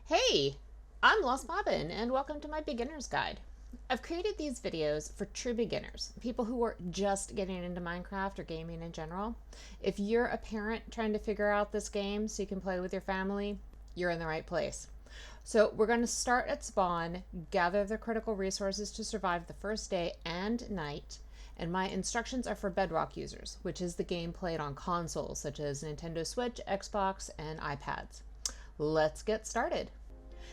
Hey, I'm Lost Bobbin and welcome to my beginner's guide. I've created these videos for true beginners, people who are just getting into Minecraft or gaming in general. If you're a parent trying to figure out this game so you can play with your family, you're in the right place. So we're going to start at spawn, gather the critical resources to survive the first day and night, and my instructions are for Bedrock users, which is the game played on consoles such as Nintendo Switch, Xbox, and iPads. Let's get started.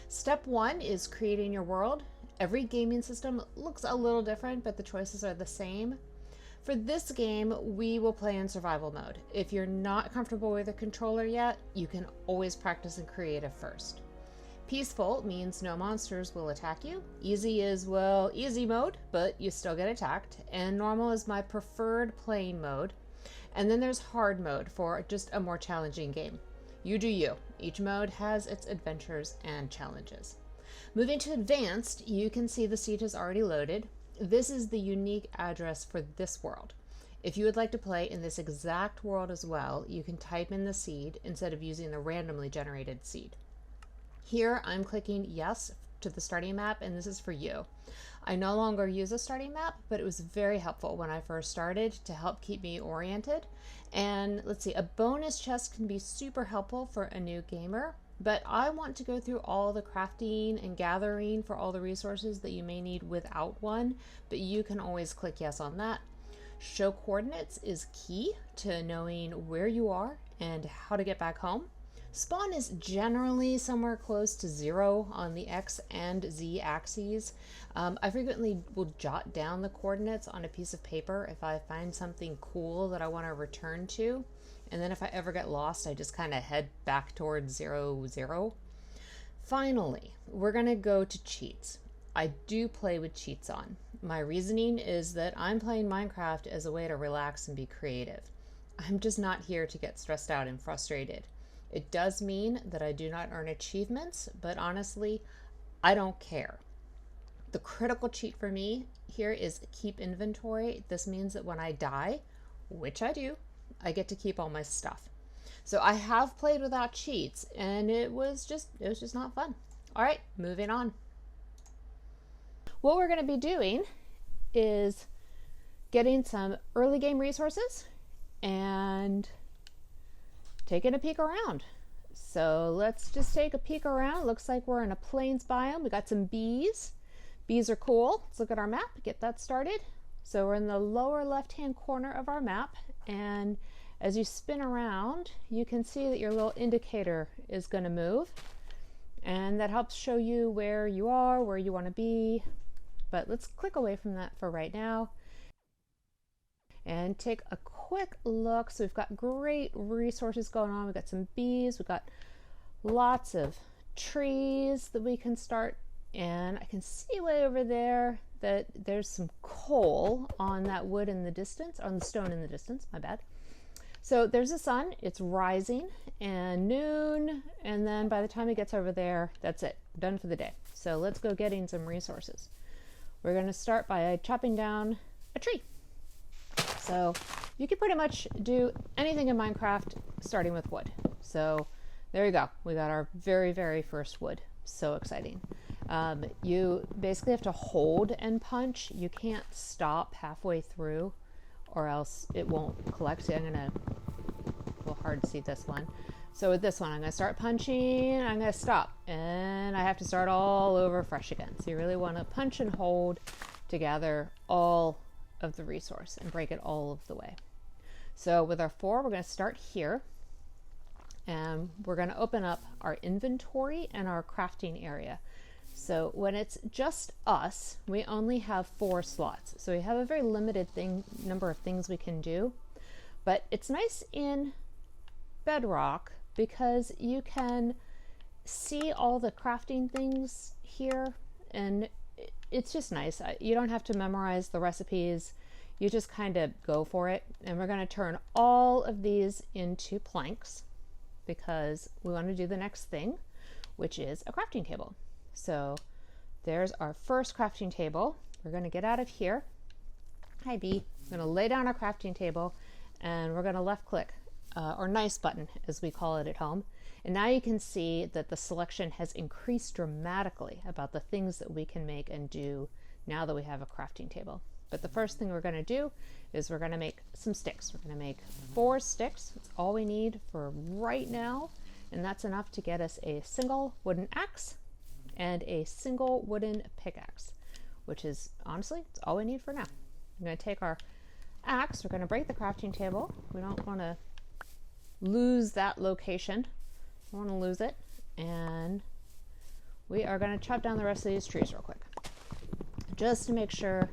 Step one is creating your world. Every gaming system looks a little different, but the choices are the same. For this game, we will play in survival mode. If you're not comfortable with a controller yet, you can always practice in creative first. Peaceful means no monsters will attack you. Easy is, well, easy mode, but you still get attacked. And normal is my preferred playing mode. And then there's hard mode for just a more challenging game. You do you. Each mode has its adventures and challenges. Moving to advanced, you can see the seed is already loaded. This is the unique address for this world. If you would like to play in this exact world as well, you can type in the seed instead of using the randomly generated seed. Here I'm clicking yes to the starting map, and this is for you. I no longer use a starting map, but it was very helpful when I first started to help keep me oriented. And let's see, a bonus chest can be super helpful for a new gamer, but I want to go through all the crafting and gathering for all the resources that you may need without one, but you can always click yes on that. Show coordinates is key to knowing where you are and how to get back home. Spawn is generally somewhere close to 0 on the X and Z axes. I frequently will jot down the coordinates on a piece of paper if I find something cool that I want to return to. And then if I ever get lost, I just kind of head back towards 0, 0. Finally, we're going to go to cheats. I do play with cheats on. My reasoning is that I'm playing Minecraft as a way to relax and be creative. I'm just not here to get stressed out and frustrated. It does mean that I do not earn achievements, but honestly, I don't care. The critical cheat for me here is keep inventory. This means that when I die, which I do, I get to keep all my stuff. So I have played without cheats, and it was just not fun. All right, moving on. What we're going to be doing is getting some early game resources and taking a peek around. So let's just take a peek around. Looks like we're in a plains biome. We got some bees. Bees are cool. Let's look at our map, get that started. So we're in the lower left-hand corner of our map, and as you spin around, you can see that your little indicator is going to move, and that helps show you where you are, where you want to be. But let's click away from that for right now and take a quick look. So we've got great resources going on. We've got some bees, we've got lots of trees that we can start, and I can see way over there that there's some coal on that wood in the distance, on the stone in the distance, my bad. So there's the sun, it's rising, and noon, and then by the time it gets over there, that's it, done for the day. So let's go getting some resources. We're going to start by chopping down a tree. So you can pretty much do anything in Minecraft starting with wood. So there you go. We got our very, very first wood. So exciting. You basically have to hold and punch. You can't stop halfway through or else it won't collect. I'm going to, a little hard to see this one. So with this one, I'm going to start punching, I'm going to stop, and I have to start all over fresh again. So you really want to punch and hold to gather all of the resource and break it all of the way. So with our 4, we're going to start here, and we're going to open up our inventory and our crafting area. So when it's just us, we only have 4 slots. So we have a very limited number of things we can do, but it's nice in Bedrock because you can see all the crafting things here, and it's just nice. You don't have to memorize the recipes. You just kind of go for it. And we're going to turn all of these into planks because we want to do the next thing, which is a crafting table. So there's our first crafting table. We're going to get out of here. Hi, Bee. We're going to lay down our crafting table, and we're going to left click or nice button as we call it at home, And now you can see that the selection has increased dramatically about the things that we can make and do now that we have a crafting table. But the first thing we're going to do is we're going to make some sticks. We're going to make 4 sticks. That's all we need for right now. And that's enough to get us a single wooden axe and a single wooden pickaxe, which is honestly, it's all we need for now. I'm going to take our axe. We're going to break the crafting table. We don't want to lose that location. I want to lose it. And we are going to chop down the rest of these trees real quick, just to make sure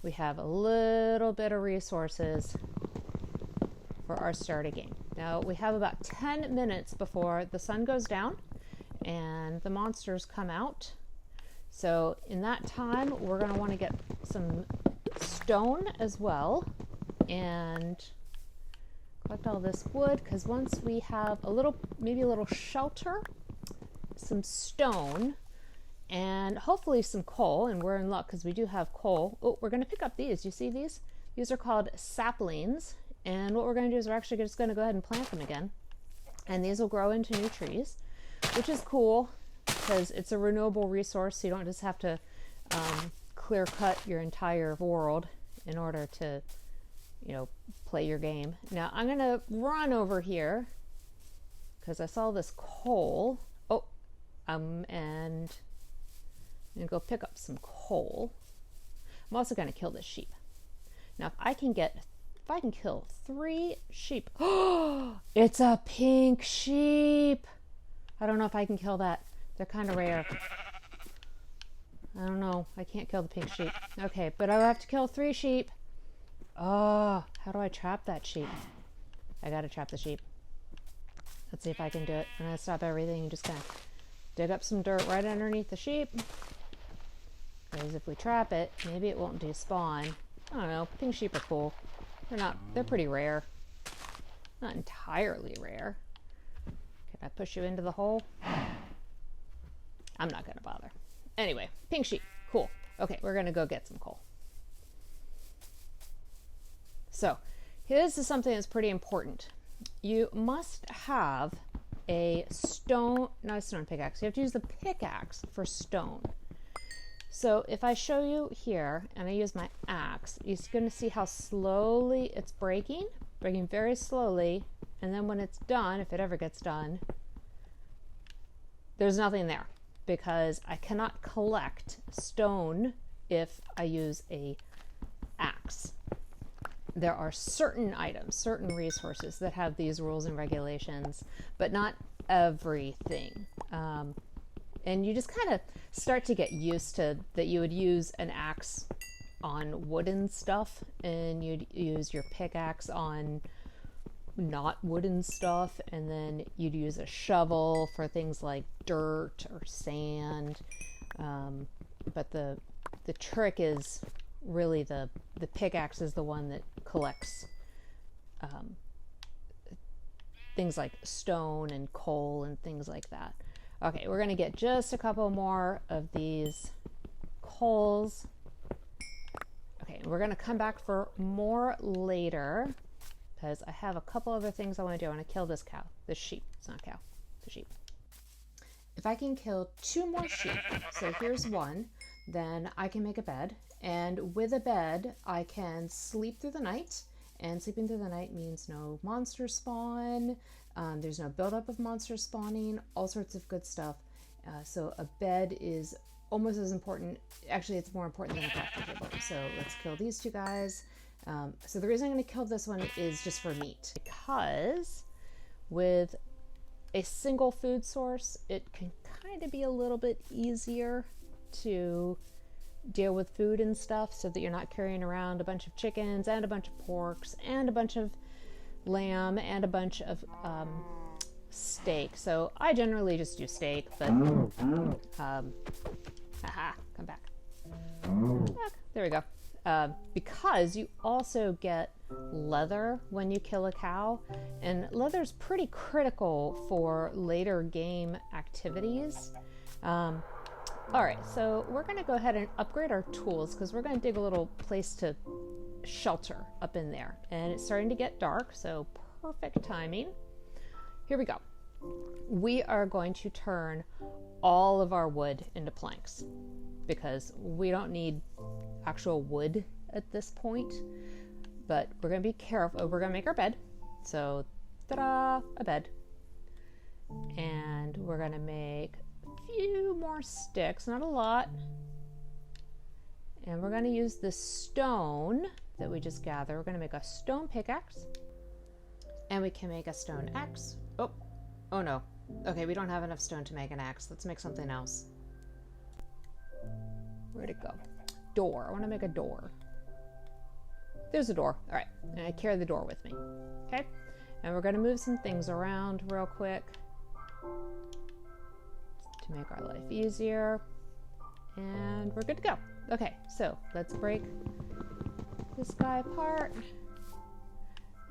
we have a little bit of resources for our start of game. Now we have about 10 minutes before the sun goes down and the monsters come out. So in that time, we're going to want to get some stone as well and collect all this wood, because once we have a little, maybe a little shelter, some stone, and hopefully some coal, and we're in luck because we do have coal. Oh, we're going to pick up these. You see these? These are called saplings. And what we're going to do is we're actually just going to go ahead and plant them again. And these will grow into new trees, which is cool because it's a renewable resource. So you don't just have to clear cut your entire world in order to, you know, play your game. Now I'm going to run over here because I saw this coal. Oh, and I'm going to go pick up some coal. I'm also going to kill this sheep. Now, if I can kill 3 sheep. Oh, it's a pink sheep. I don't know if I can kill that. They're kind of rare. I don't know. I can't kill the pink sheep. Okay, but I have to kill 3 sheep. Oh, how do I trap that sheep? I gotta trap the sheep. Let's see if I can do it. I'm gonna stop everything and just kind of dig up some dirt right underneath the sheep. Because if we trap it, maybe it won't despawn. I don't know. Pink sheep are cool. They're pretty rare. Not entirely rare. Can I push you into the hole? I'm not gonna bother. Anyway, pink sheep. Cool. Okay, we're gonna go get some coal. So, this is something that's pretty important. You must have a stone, not a stone pickaxe. You have to use the pickaxe for stone. So if I show you here and I use my axe, you're going to see how slowly it's breaking very slowly. And then when it's done, if it ever gets done, there's nothing there because I cannot collect stone if I use a axe. There are certain items, certain resources that have these rules and regulations, but not everything. And you just kind of start to get used to that you would use an axe on wooden stuff and you'd use your pickaxe on not wooden stuff, and then you'd use a shovel for things like dirt or sand. But the trick is really the pickaxe is the one that collects things like stone and coal and things like that. Okay, we're going to get just a couple more of these coals. Okay, we're going to come back for more later because I have a couple other things I want to do. I want to kill this cow, this sheep. It's not a cow, it's a sheep. If I can kill 2 more sheep, so here's one, then I can make a bed. And with a bed, I can sleep through the night. And sleeping through the night means no monster spawn. There's no buildup of monster spawning, all sorts of good stuff. So a bed is almost as important. Actually, it's more important than a crafting table. So let's kill these 2 guys. So the reason I'm going to kill this one is just for meat. Because with a single food source, it can kind of be a little bit easier to deal with food and stuff so that you're not carrying around a bunch of chickens and a bunch of porks and a bunch of lamb and a bunch of steak. So I generally just do steak, but come back. There we go. Because you also get leather when you kill a cow, and leather's pretty critical for later game activities. All right, so we're going to go ahead and upgrade our tools because we're going to dig a little place to shelter up in there. And it's starting to get dark, so perfect timing. Here we go. we are going to turn all of our wood into planks because we don't need actual wood at this point, but we're going to be careful. We're going to make our bed. So, ta-da, a bed. And we're going to make a few more sticks, not a lot. And we're going to use the stone that we just gathered. We're going to make a stone pickaxe. And we can make a stone axe. Oh no. Okay, we don't have enough stone to make an axe. Let's make something else. Where'd it go? Door. I want to make a door. There's a door. All right. And I carry the door with me. Okay. And we're going to move some things around real quick to make our life easier. And we're good to go. Okay, so let's break this guy apart.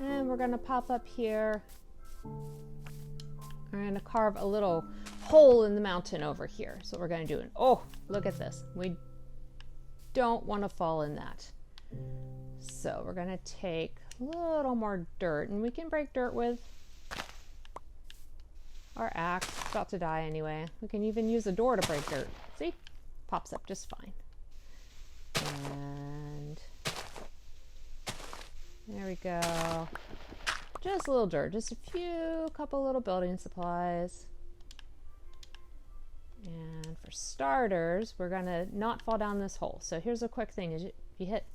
And we're going to pop up here. We're going to carve a little hole in the mountain over here. So what we're going to do. And oh, look at this. We don't want to fall in that. So we're going to take a little more dirt, and we can break dirt with our axe. It's about to die anyway. We can even use a door to break dirt. See? Pops up just fine. And there we go. Just a little dirt, just a couple little building supplies. And for starters, we're gonna not fall down this hole. So here's a quick thing: is if you hit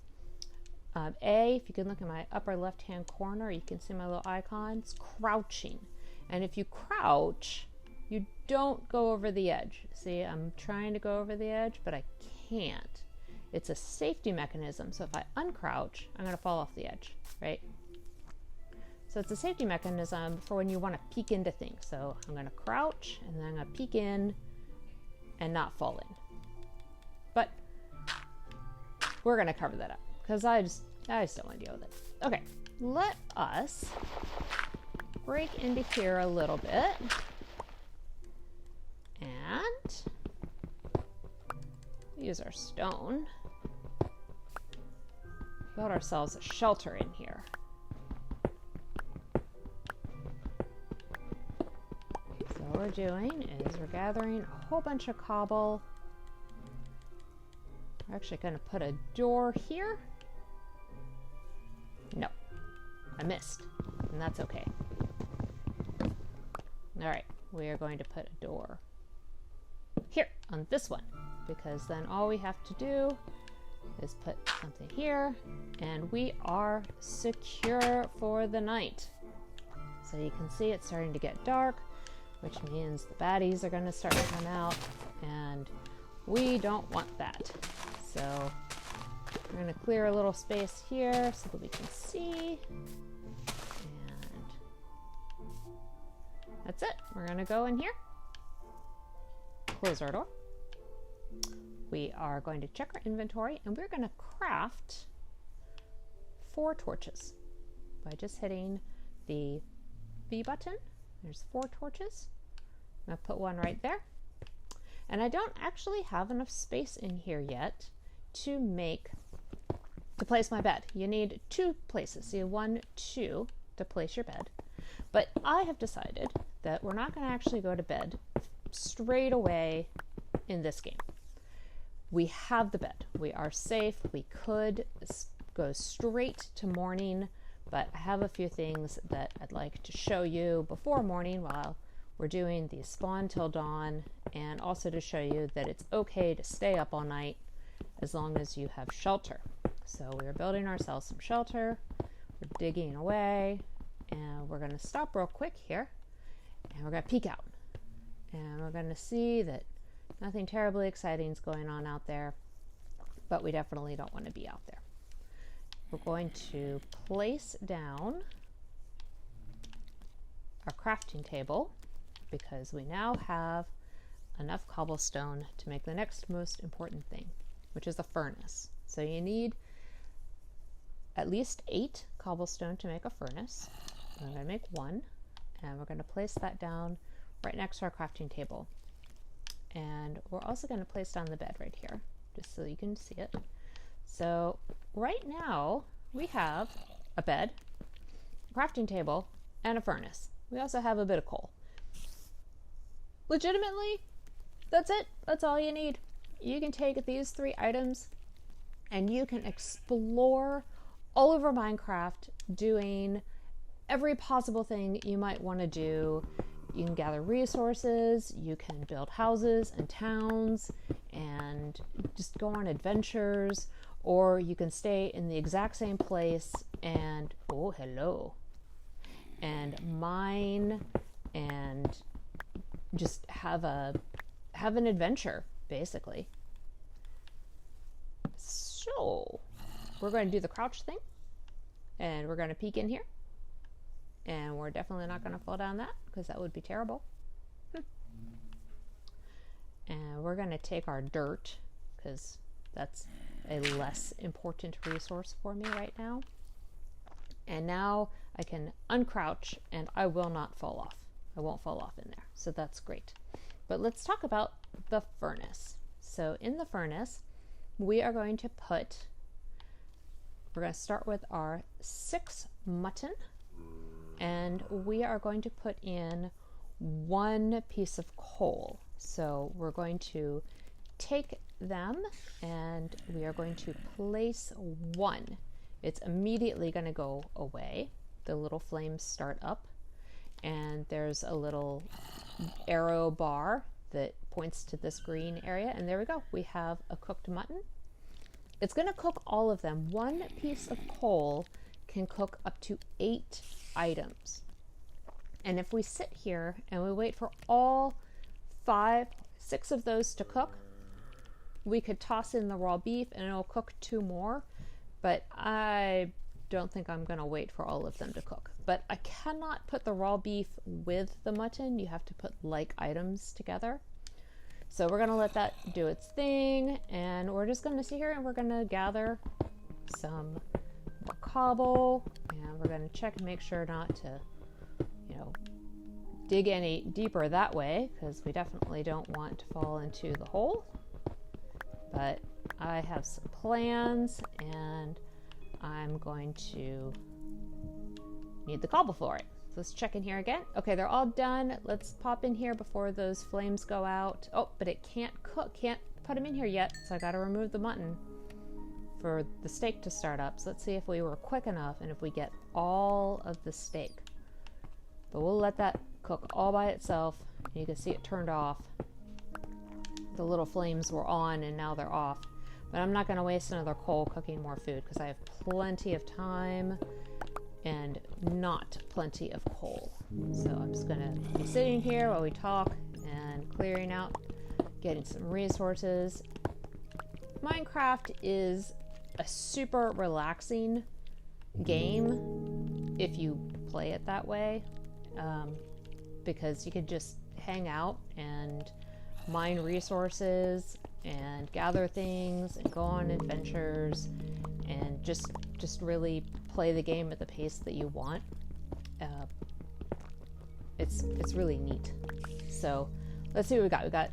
A, if you can look in my upper left-hand corner, you can see my little icon. It's crouching, and if you crouch, you don't go over the edge. See, I'm trying to go over the edge, but I can't. It's a safety mechanism. So if I uncrouch, I'm gonna fall off the edge, right? So it's a safety mechanism for when you want to peek into things. So I'm going to crouch and then I'm going to peek in and not fall in. But we're going to cover that up because I just don't want to deal with it. Okay, let us break into here a little bit and use our stone. Build ourselves a shelter in here. What we're doing is we're gathering a whole bunch of cobble. We're actually going to put a door here. No, I missed, and that's okay. All right, we are going to put a door here on this one, because then all we have to do is put something here, and we are secure for the night. So you can see it's starting to get dark, which means the baddies are going to start to come out, and we don't want that. So we're going to clear a little space here so that we can see, and that's it. We're going to go in here, close our door. We are going to check our inventory, and we're going to craft 4 torches by just hitting the B button. There's 4 torches. I'm going to put one right there. And I don't actually have enough space in here yet to place my bed. You need 2 places. So you 1, 2 to place your bed. But I have decided that we're not going to actually go to bed straight away in this game. We have the bed. We are safe. We could go straight to morning, but I have a few things that I'd like to show you before morning while we're doing the spawn till dawn, and also to show you that it's okay to stay up all night as long as you have shelter. So we're building ourselves some shelter, we're digging away, and we're going to stop real quick here, and we're going to peek out, and we're going to see that nothing terribly exciting is going on out there, but we definitely don't want to be out there. We're going to place down our crafting table because we now have enough cobblestone to make the next most important thing, which is a furnace. So you need at least 8 cobblestone to make a furnace. I'm going to make 1, and we're going to place that down right next to our crafting table. And we're also going to place down the bed right here, just so you can see it. So right now we have a bed, a crafting table, and a furnace. We also have a bit of coal. legitimately, that's it. That's all you need. You can take these 3 items and you can explore all over Minecraft doing every possible thing you might want to do. You can gather resources, you can build houses and towns and just go on adventures, or you can stay in the exact same place and, oh, hello, and mine and just have an adventure, basically. So we're going to do the crouch thing, and we're going to peek in here, and we're definitely not going to fall down that because that would be terrible. And we're going to take our dirt because that's a less important resource for me right now. And now I can uncrouch and I will not fall off. I won't fall off in there, so that's great. But let's talk about the furnace. So in the furnace, we are going to we're going to start with our 6 mutton, and we are going to put in 1 piece of coal. So we're going to take them and we are going to place 1. It's immediately going to go away. The little flames start up, and there's a little arrow bar that points to this green area, and there we go. We have a cooked mutton. It's going to cook all of them. 1 piece of coal can cook up to 8 items. And if we sit here and we wait for all 6 of those to cook, we could toss in the raw beef and it'll cook 2 more, but I don't think I'm going to wait for all of them to cook. But I cannot put the raw beef with the mutton. You have to put like items together. So we're going to let that do its thing, and we're just going to sit here and we're going to gather some more cobble, and we're going to check and make sure not to, dig any deeper that way, because we definitely don't want to fall into the hole. But I have some plans, and I'm going to need the cobble for it. So let's check in here again. Okay, they're all done. Let's pop in here before those flames go out. Oh, but it can't cook. Can't put them in here yet, so I got to remove the mutton for the steak to start up. So let's see if we were quick enough and if we get all of the steak. But we'll let that cook all by itself. You can see it turned off. The little flames were on and now they're off. But I'm not going to waste another coal cooking more food because I have plenty of time and not plenty of coal. So I'm just going to be sitting here while we talk and clearing out, getting some resources. Minecraft is a super relaxing game if you play it that way, because you could just hang out and mine resources and gather things and go on adventures and just really play the game at the pace that you want. It's really neat. So let's see what we got.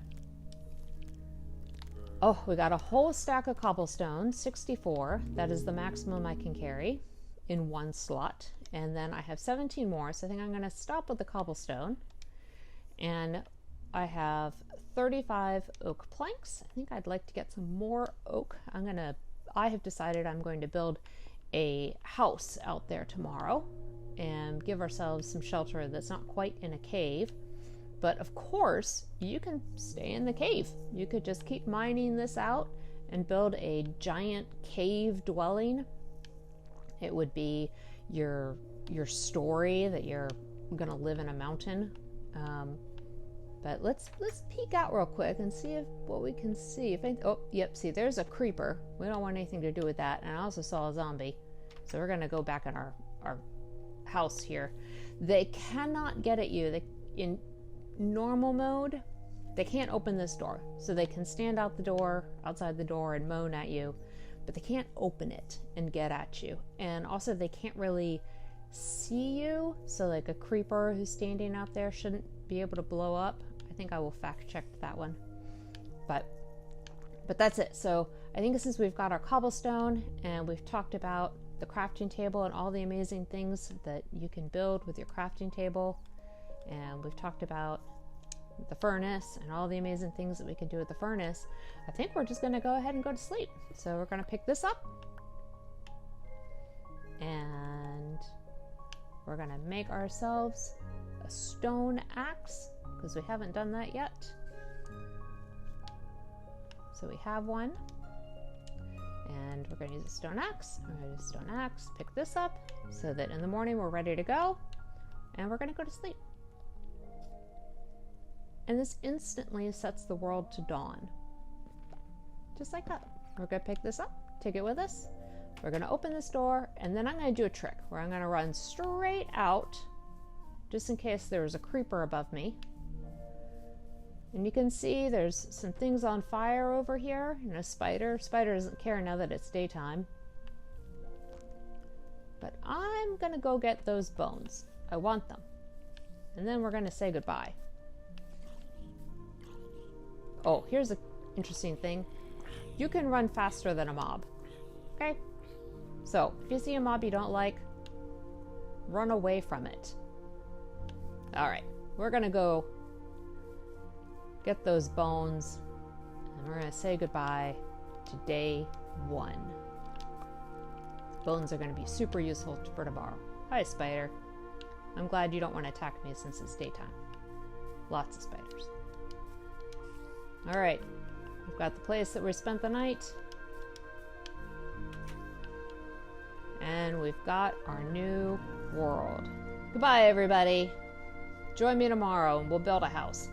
We got a whole stack of cobblestone, 64. That is the maximum I can carry in 1 slot. And then I have 17 more, so I think I'm going to stop with the cobblestone. And I have 35 oak planks. I think I'd like to get some more oak. I have decided I'm going to build a house out there tomorrow and give ourselves some shelter that's not quite in a cave. But of course, you can stay in the cave. You could just keep mining this out and build a giant cave dwelling. It would be your story that you're gonna live in a mountain. But let's peek out real quick and see what we can see. See, there's a creeper. We don't want anything to do with that. And I also saw a zombie. So we're gonna go back in our house here. They cannot get at you. In normal mode, they can't open this door. So they can stand outside the door and moan at you, but they can't open it and get at you. And also they can't really see you. So like a creeper who's standing out there shouldn't be able to blow up. I think I will fact check that one. But that's it. So I think since we've got our cobblestone and we've talked about the crafting table and all the amazing things that you can build with your crafting table, and we've talked about the furnace and all the amazing things that we can do with the furnace, I think we're just going to go ahead and go to sleep. So we're going to pick this up. And we're going to make ourselves a stone axe, because we haven't done that yet. So we have one. And we're going to use a stone axe. We're going to use a stone axe, pick this up, so that in the morning we're ready to go. And we're going to go to sleep. And this instantly sets the world to dawn. Just like that. We're going to pick this up, take it with us. We're going to open this door, and then I'm going to do a trick where I'm going to run straight out, just in case there's a creeper above me. And you can see there's some things on fire over here, and a spider. Spider doesn't care now that it's daytime. But I'm going to go get those bones. I want them. And then we're going to say goodbye. Oh, here's an interesting thing. You can run faster than a mob. Okay? So, if you see a mob you don't like, run away from it. Alright, we're gonna go get those bones, and we're gonna say goodbye to day 1. These bones are gonna be super useful for tomorrow. Hi, spider. I'm glad you don't want to attack me since it's daytime. Lots of spiders. Alright, we've got the place that we spent the night. And we've got our new world. Goodbye, everybody. Join me tomorrow and we'll build a house.